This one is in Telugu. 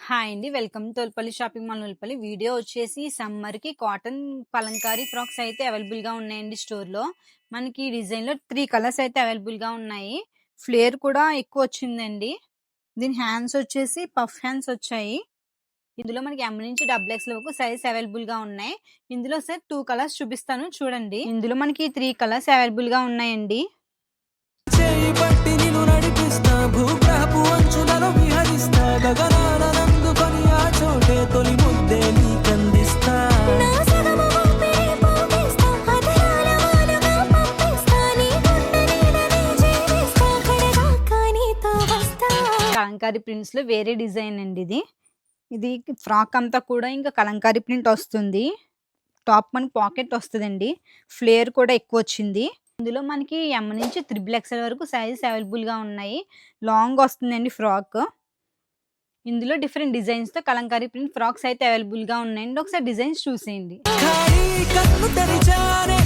హాయ్ అండి. వెల్కమ్ తోల్పల్లి షాపింగ్ మాల్ ఉల్పల్లి. వీడియో వచ్చేసి సమ్మర్‌కి కాటన్ కలంకారీ ఫ్రాక్స్ అయితే అవైలబుల్‌గా ఉన్నాయండి స్టోర్‌లో. మనకి ఈ డిజైన్‌లో 3 కలర్స్ అయితే అవైలబుల్‌గా ఉన్నాయి. ఫ్లేర్ కూడా ఎక్కువొచ్చిందండి. దీని హ్యాండ్స్ వచ్చేసి పఫ్ హ్యాండ్స్ వచ్చాయి. ఇందులో మనకి ఎం నుంచి డబుల్ ఎక్స్‌ఎల్ వరకు సైజ్ అవైలబుల్‌గా ఉన్నాయి. ఇందులో సార్ 2 కలర్స్ చూపిస్తాను చూడండి. ఇందులో మనకి 3 కలర్స్ అవైలబుల్‌గా ఉన్నాయండి. చేయి పట్టి నిన్ను నడిపిస్తా భూగ్రహపు అంచులలో విహరిస్తా గగనానందుకొని ఆ చోటే తొలి ముద్దే నీకందిస్తా కలంకారీ ప్రింట్స్ లో వేరే డిజైన్ అండి ఇది. ఇది ఫ్రాక్ అంతా కూడా ఇంకా కలంకారీ ప్రింట్ వస్తుంది. టాప్ మనకి పాకెట్ వస్తుందండి. ఫ్లేర్ కూడా ఎక్కువ వచ్చింది. ఇందులో మనకి ఎం నుంచి త్రిబుల్ ఎక్స్ఎల్ వరకు సైజెస్ అవైలబుల్ గా ఉన్నాయి. లాంగ్ వస్తుందండి ఫ్రాక్. ఇందులో డిఫరెంట్ డిజైన్స్ తో కలంకారీ ప్రింట్ ఫ్రాక్స్ అయితే అవైలబుల్ గా ఉన్నాయండి. ఒకసారి డిజైన్స్ చూసేయండి. ఖాళీ కన్ను తెరిచానే